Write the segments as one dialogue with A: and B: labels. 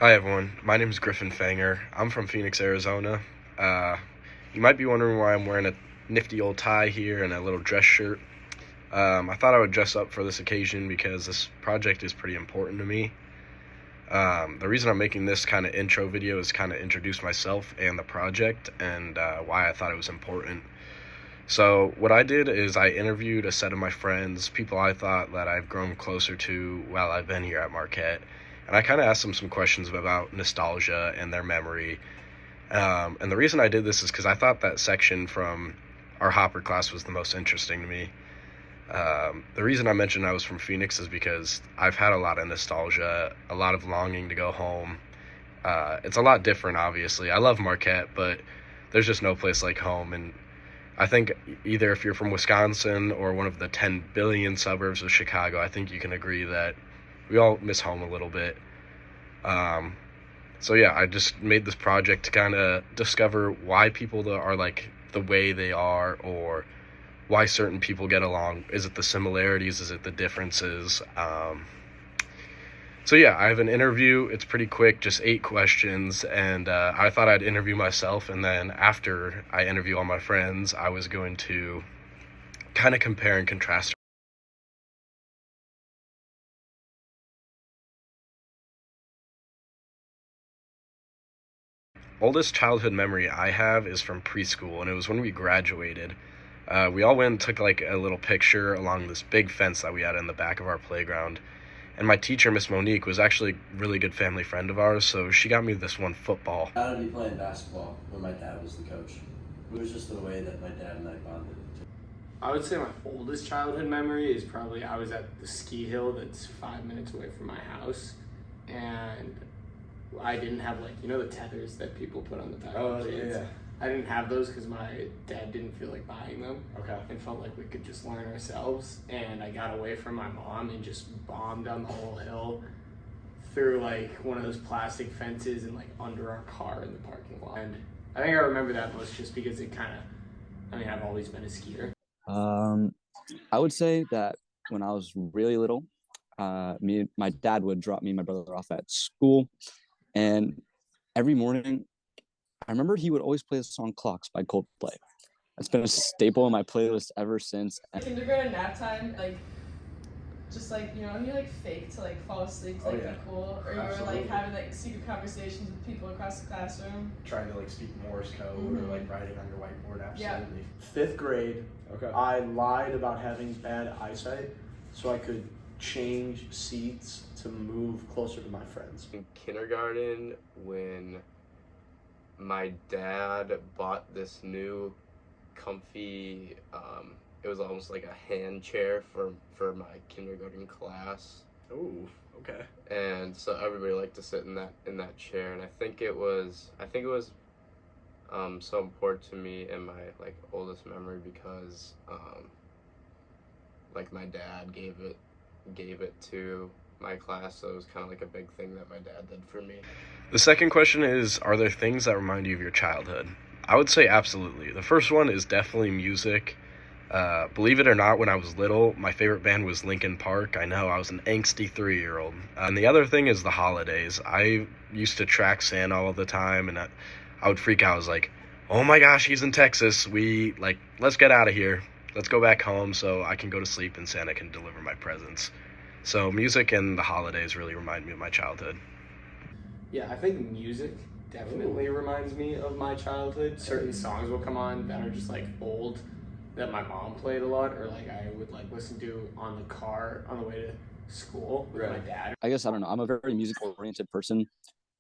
A: Hi everyone, my name is Griffin Fanger. I'm from Phoenix, Arizona. Uh, you might be wondering why I'm wearing a nifty old tie here and a little dress shirt. I thought I would dress up for this occasion because this project is pretty important to me. The reason I'm making this kind of intro video is kind of introduce myself and the project and why I thought it was important. So what I did is I interviewed a set of my friends, people I thought that I've grown closer to while I've been here at Marquette, and I kind of asked them some questions about nostalgia and their memory. And the reason I did this is because I thought that section from our HOPR class was the most interesting to me. The reason I mentioned I was from Phoenix is because I've had a lot of nostalgia, a lot of longing to go home. It's a lot different, obviously. I love Marquette, but there's just no place like home, and I think either if you're from Wisconsin or one of the 10 billion suburbs of Chicago, I think you can agree that we all miss home a little bit. Um, so yeah, I just made this project to kind of discover why people are like the way they are, or why certain people get along. Is it the similarities? Is it the differences? So yeah, I have an interview. It's pretty quick, just 8 questions, and I thought I'd interview myself, and then after I interview all my friends, I was going to kind of compare and contrast. Oldest childhood memory I have is from preschool, and it was when we graduated. We all went and took like a little picture along this big fence that we had in the back of our playground. And my teacher, Miss Monique, was actually a really good family friend of ours, so she got me this one football.
B: I would be playing basketball when my dad was the coach. It was just the way that my dad and I bonded.
C: I would say my oldest childhood memory is probably I was at the ski hill that's 5 minutes away from my house, and I didn't have the tethers that people put on the back of kids.
B: Yeah.
C: I didn't have those because my dad didn't feel like buying them.
B: Okay.
C: And felt like we could just learn ourselves. And I got away from my mom and just bombed down the whole hill through like one of those plastic fences and like under our car in the parking lot. And I think I remember that most just because it kind of, I've always been a skier.
D: Um, I would say that when I was really little, my dad would drop me and my brother off at school, and every morning, I remember he would always play the song "Clocks" by Coldplay. It's been a staple in my playlist ever since.
E: Kindergarten nap time, just you fake to fall asleep to be cool, or you
B: Absolutely.
E: were having secret conversations with people across the classroom.
B: Trying to speak Morse code or writing on your whiteboard. Absolutely.
E: Yeah.
F: Fifth grade,
B: Okay.
F: I lied about having bad eyesight so I could change seats to move closer to my friends.
G: In kindergarten, when my dad bought this new comfy, it was almost like a hand chair for my kindergarten class,
B: Oh, okay.
G: and so everybody liked to sit in that chair, and I think it was so important to me in my oldest memory because my dad gave it to my class, so it was kind of like a big thing that my dad did for me.
A: The second question is, are there things that remind you of your childhood? I would say absolutely. The first one is definitely music. Believe it or not, when I was little, my favorite band was Linkin Park. I know, I was an angsty 3-year-old. And the other thing is the holidays. I used to track Santa all the time, and I would freak out. I was like, oh my gosh, he's in Texas. Let's get out of here. Let's go back home so I can go to sleep and Santa can deliver my presents. So music and the holidays really remind me of my childhood.
C: Yeah, I think music definitely reminds me of my childhood. Certain songs will come on that are just old that my mom played a lot, or I would listen to on the car on the way to school with my dad.
D: I guess I don't know. I'm a very music-oriented person,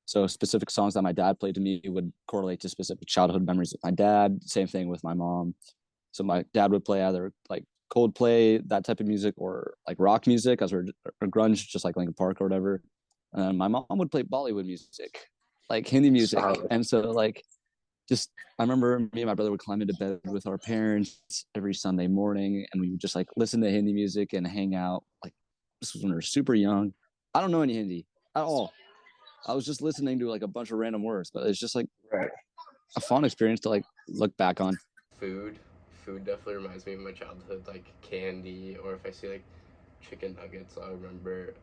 D: so specific songs that my dad played to me would correlate to specific childhood memories with my dad. Same thing with my mom. So my dad would play either Coldplay, that type of music, or rock music, or grunge, just like Linkin Park or whatever. And my mom would play Bollywood music, like Hindi music. And so just I remember me and my brother would climb into bed with our parents every Sunday morning, and we would just listen to Hindi music and hang out. This was when we were super young. I don't know any Hindi at all. I was just listening to a bunch of random words, but it's just a fun experience to look back on.
G: Food definitely reminds me of my childhood, like candy, or if I see chicken nuggets, I remember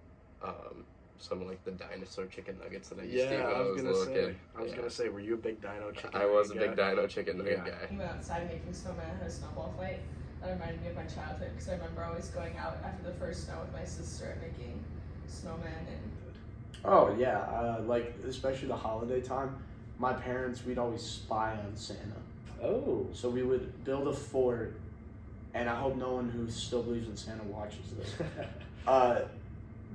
G: some like the dinosaur chicken nuggets that I used to eat
A: Yeah,
G: when
A: I
G: I
A: was
G: was a
A: gonna
G: little
A: say.
G: kid.
A: I was
G: Yeah.
A: gonna say, were you a big dino chicken?
G: I was a
A: guy?
G: big dino chicken nugget
A: Yeah.
G: guy.
E: We went outside making snowman. I had a snowball fight. That reminded me of my childhood because I remember always going out after the first snow with my sister and making snowmen and.
F: Oh yeah, like especially the holiday time. My parents, we'd always spy on Santa.
A: Oh.
F: So we would build a fort, and I hope no one who still believes in Santa watches this.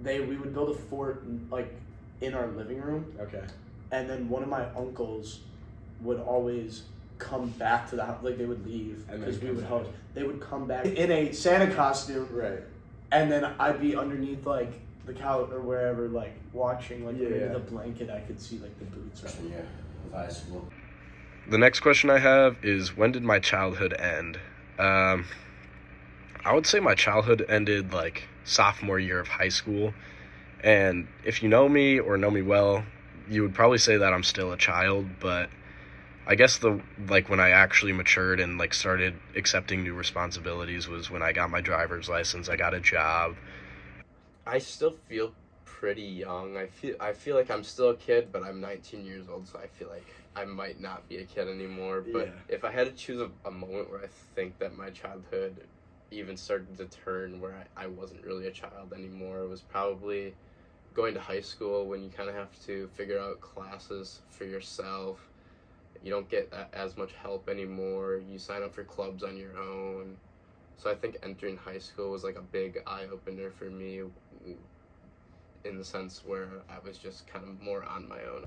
F: We would build a fort like in our living room,
A: Okay.
F: and then one of my uncles would always come back to the house. Like they would leave
A: And then
F: because we
A: come
F: would
A: back.
F: host. They would come back in a Santa costume,
A: Right.
F: and then I'd be underneath like the couch or wherever, like watching, like
A: Yeah.
F: under the blanket. I could see like the boots.
B: Freshman year of high school.
A: The next question I have is, when did my childhood end? I would say my childhood ended like sophomore year of high school. And if you know me or know me well, you would probably say that I'm still a child, but I guess when I actually matured and like started accepting new responsibilities was when I got my driver's license, I got a job.
G: I still feel pretty young. I feel like I'm still a kid, but I'm 19 years old, so I feel like I might not be a kid anymore. But
A: Yeah.
G: if I had to choose a moment where I think that my childhood even started to turn where I wasn't really a child anymore, it was probably going to high school when you kind of have to figure out classes for yourself. You don't get as much help anymore. You sign up for clubs on your own. So I think entering high school was like a big eye-opener for me in the sense where I was just kind of more on my own.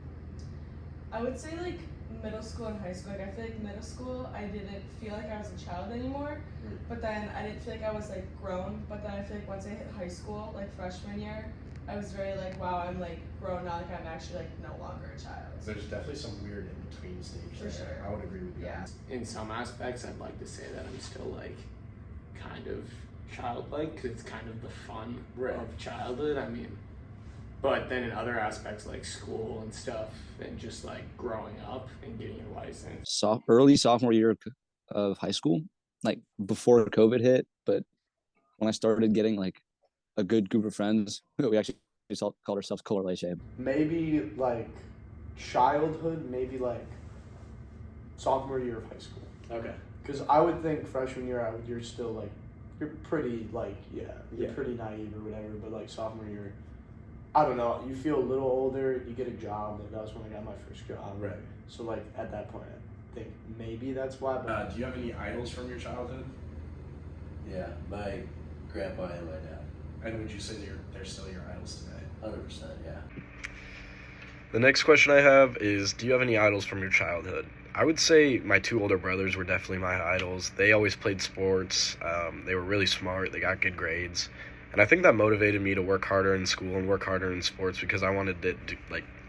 E: I would say like middle school and high school. Like I feel like middle school I didn't feel like I was a child anymore, but then I didn't feel like I was like grown. But then I feel like once I hit high school, like freshman year, I was very like, wow, I'm like grown now. Like I'm actually like no longer a child.
A: There's definitely some weird in between stage
E: For there. sure.
A: I would agree with you.
E: Yeah.
C: In some aspects, I'd like to say that I'm still like kind of childlike because it's kind of the fun
A: Right.
C: of childhood. I mean, but then in other aspects like school and stuff and just like growing up and getting your license.
D: Early sophomore year of high school, like before COVID hit, but when I started getting like a good group of friends, we actually called ourselves Color Leche.
F: Maybe like childhood, maybe like sophomore year of high school.
A: Okay.
F: Because I would think freshman year, you're still like, you're pretty like, you're
A: Yeah.
F: pretty naive or whatever. But like sophomore year, I don't know, you feel a little older, you get a job. Like that was when I got my first job.
A: Right.
F: So like at that point, I think maybe that's why. But
A: Do you have any idols from your childhood?
B: Yeah, my grandpa and my dad.
A: And would you say they're still your idols today?
B: 100%, yeah.
A: The next question I have is, do you have any idols from your childhood? I would say my two older brothers were definitely my idols. They always played sports. They were really smart. They got good grades. And I think that motivated me to work harder in school and work harder in sports because I wanted to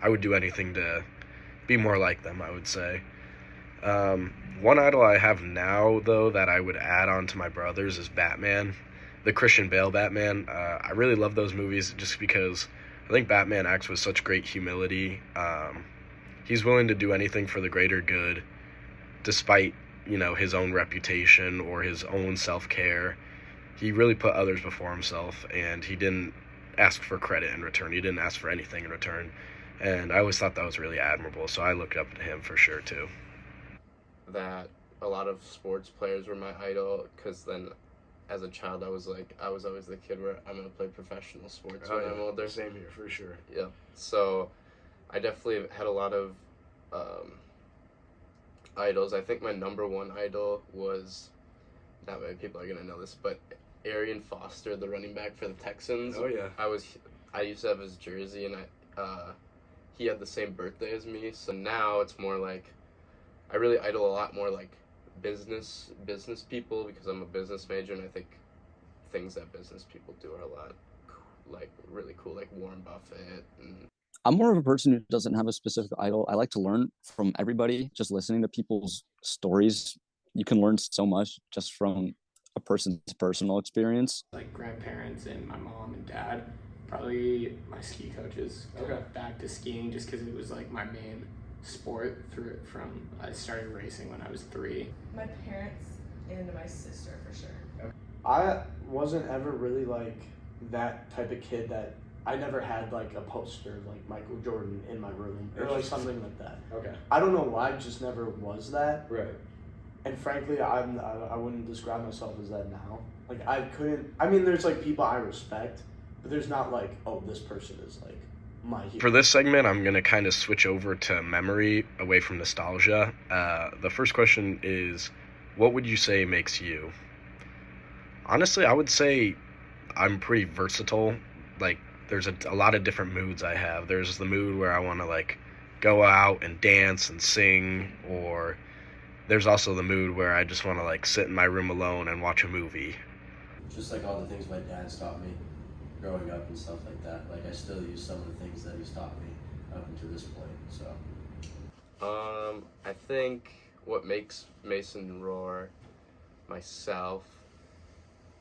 A: I would do anything to be more like them, I would say. One idol I have now, though, that I would add on to my brothers is Batman, the Christian Bale Batman. I really love those movies just because I think Batman acts with such great humility. He's willing to do anything for the greater good, despite, his own reputation or his own self-care. He really put others before himself, and he didn't ask for credit in return. He didn't ask for anything in return. And I always thought that was really admirable, so I looked up to him for sure, too.
G: That a lot of sports players were my idol because then as a child I was always the kid where I'm going to play professional sports when I'm older.
A: Same here, for sure.
G: Yeah. So I definitely had a lot of idols. I think my number one idol was, not many people are going to know this, but Arian Foster, the running back for the Texans.
A: Oh, yeah.
G: I used to have his jersey, and he had the same birthday as me. So now it's more like I really idol a lot more like business people because I'm a business major, and I think things that business people do are a lot like really cool, like Warren Buffett. And
D: I'm more of a person who doesn't have a specific idol. I like to learn from everybody. Just listening to people's stories, you can learn so much just from a person's personal experience.
C: Like grandparents and my mom and dad, probably my ski coaches.
A: Okay.
C: Back to skiing just because it was like my main sport I started racing when I was 3.
E: My parents and my sister for sure.
F: I wasn't ever really like that type of kid that I never had like a poster of like Michael Jordan in my room or like
A: Interesting.
F: something like that.
A: Okay.
F: I don't know why, it just never was that.
A: Right.
F: And frankly, I wouldn't describe myself as that now. Like I couldn't. I mean, there's like people I respect, but there's not like, oh, this person is like my hero.
A: For this segment, I'm going to kind of switch over to memory away from nostalgia. The first question is, what would you say makes you? Honestly, I would say I'm pretty versatile. Like, there's a lot of different moods I have. There's the mood where I want to, like, go out and dance and sing, or there's also the mood where I just want to, like, sit in my room alone and watch a movie.
B: Just like all the things my dad's taught me growing up and stuff like that. Like, I still use some of the things that he's taught me up until this point, so.
G: I think what makes Mason roar myself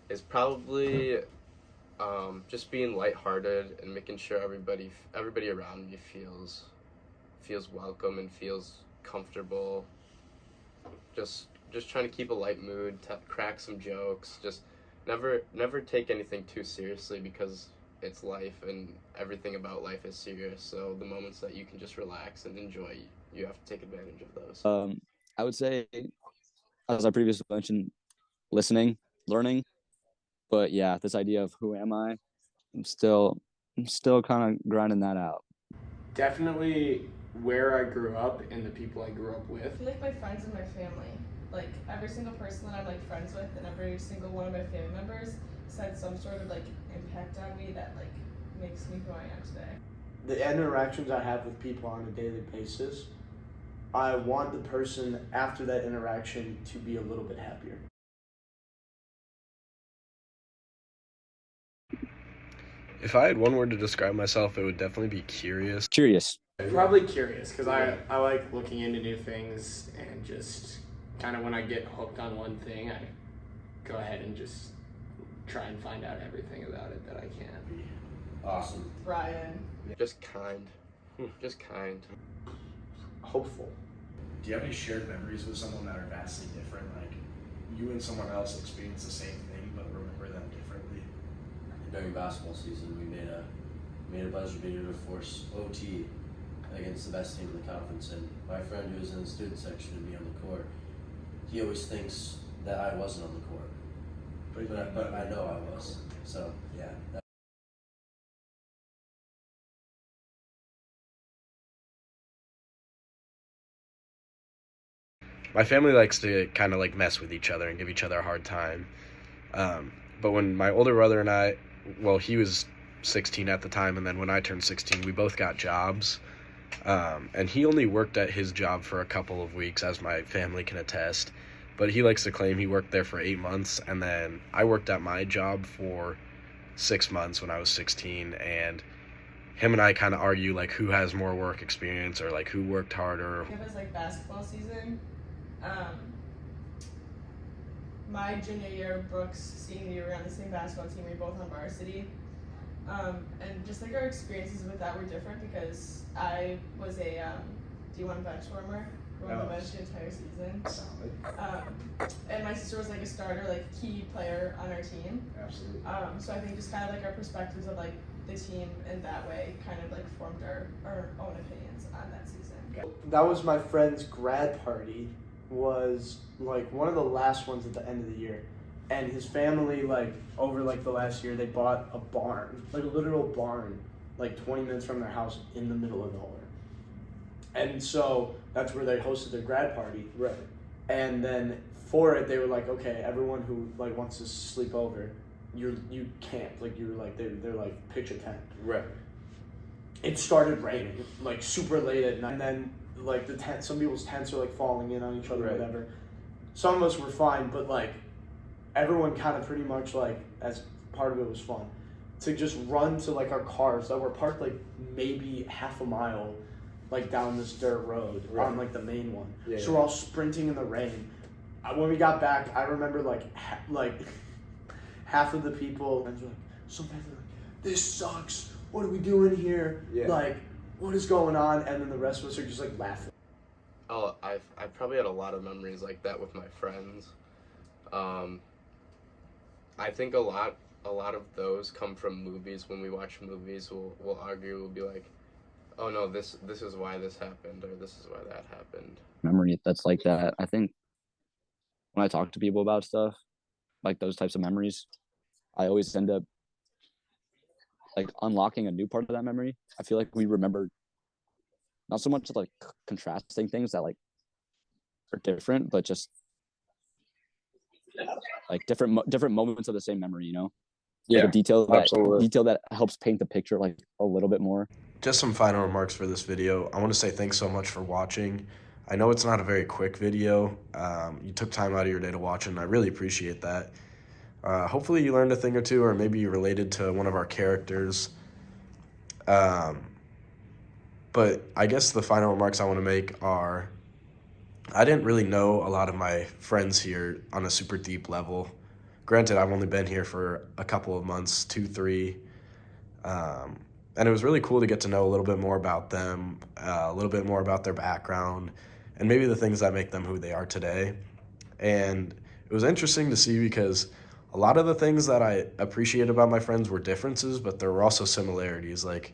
G: is probably just being lighthearted and making sure everybody around me feels welcome and feels comfortable. Just trying to keep a light mood, crack some jokes, just never take anything too seriously, because it's life and everything about life is serious. So the moments that you can just relax and enjoy, you have to take advantage of those.
D: I would say, as I previously mentioned, listening, learning. But yeah, this idea of who am I, I'm still kind of grinding that out.
C: Definitely where I grew up and the people I grew up
E: I
C: with.
E: feel like my friends and my family. Like every single person that I'm like friends with and every single one of my family members has had some sort of like impact on me that like makes me who I am today.
F: The interactions I have with people on a daily basis, I want the person after that interaction to be a little bit happier.
A: If I had one word to describe myself, it would definitely be curious.
D: Curious.
C: Probably curious, because I like looking into new things, and just kind of when I get hooked on one thing, I go ahead and just try and find out everything about it that I can.
B: Awesome.
E: Brian.
G: Just kind. Just kind.
F: Hopeful.
H: Do you have any shared memories with someone that are vastly different? Like, you and someone else experience the same thing, but remember them differently?
B: During basketball season, we made a buzzer beater to force OT against the best team in the conference, and my friend who was in the student section and me on the court, he always thinks that I wasn't on the court, but I know I was. So yeah.
A: My family likes to kind of like mess with each other and give each other a hard time. But when my older brother and I, well, he was 16 at the time, and then when I turned 16, we both got jobs. And he only worked at his job for a couple of weeks, as my family can attest. But he likes to claim he worked there for 8 months, and then I worked at my job for 6 months when I was 16, and him and I kind of argue like who has more work experience or like who worked harder.
E: It was like basketball season. My junior year, Brooks' senior year, we were on the same basketball team. We were both on varsity. And just like our experiences with that were different, because I was a D1 bench warmer, on the bench the entire season. And my sister was like a starter, like key player on our team.
H: Absolutely.
E: So I think just kind of like our perspectives of like the team in that way kind of like formed our own opinions on that season.
F: That was my friend's grad party, was like one of the last ones at the end of the year. And his family, like, over, like, the last year, they bought a barn, like a literal barn, like 20 minutes from their house in the middle of nowhere. And so that's where they hosted their grad party.
A: Right.
F: And then for it, they were like, okay, everyone who, like, wants to sleep over, you can't. Like, you're like, they're like, pitch a tent.
A: Right.
F: It started raining, like, super late at night. And then, like, the tent, some people's tents are, like, falling in on each other,
A: Right.
F: whatever. Some of us were fine, but, like, everyone kind of pretty much, like, as part of it was fun, to just run to, like, our cars that were parked, like, maybe half a mile, like, down this dirt road on, like, the main one.
A: Yeah,
F: So we're all sprinting in the rain. When we got back, I remember, like, half of the people were like, sometimes they're like, this sucks. What are we doing here?
A: Yeah.
F: Like, what is going on? And then the rest of us are just, like, laughing.
G: Oh, I've probably had a lot of memories like that with my friends. I think a lot a lot of those come from movies. When we watch movies, we'll argue. We'll be like, "Oh no, this is why this happened, or this is why that happened."
D: Memory that's like that. I think when I talk to people about stuff like those types of memories, I always end up like unlocking a new part of that memory. I feel like we remember not so much like contrasting things that like are different, but just like different moments of the same memory. Like a detail that helps paint the picture like a little bit more.
A: Just some final remarks for this video. I want to say thanks so much for watching. I know it's not a very quick video. You took time out of your day to watch it, and I really appreciate that. Hopefully you learned a thing or two, or maybe you related to one of our characters. But I guess the final remarks I want to make are, I didn't really know a lot of my friends here on a super deep level. Granted, I've only been here for a couple of months, 2, 3. And it was really cool to get to know a little bit more about them, a little bit more about their background, and maybe the things that make them who they are today. And it was interesting to see because a lot of the things that I appreciate about my friends were differences, but there were also similarities. Like,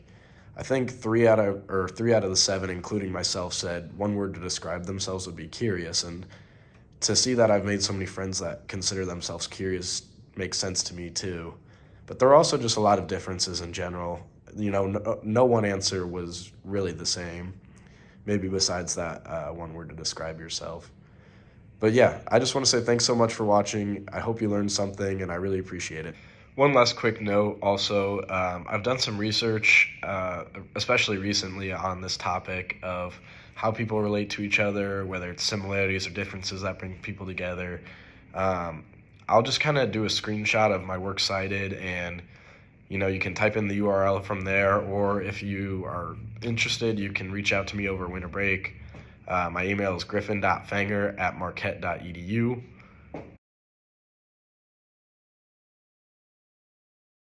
A: I think 3 out of the 7, including myself, said one word to describe themselves would be curious. And to see that I've made so many friends that consider themselves curious makes sense to me too. But there are also just a lot of differences in general. No one answer was really the same, maybe besides that one word to describe yourself. But yeah, I just want to say thanks so much for watching. I hope you learned something, and I really appreciate it. One last quick note also, I've done some research, especially recently, on this topic of how people relate to each other, whether it's similarities or differences that bring people together. I'll just kind of do a screenshot of my works cited, and you can type in the URL from there, or if you are interested, you can reach out to me over winter break. My email is griffin.fanger@marquette.edu.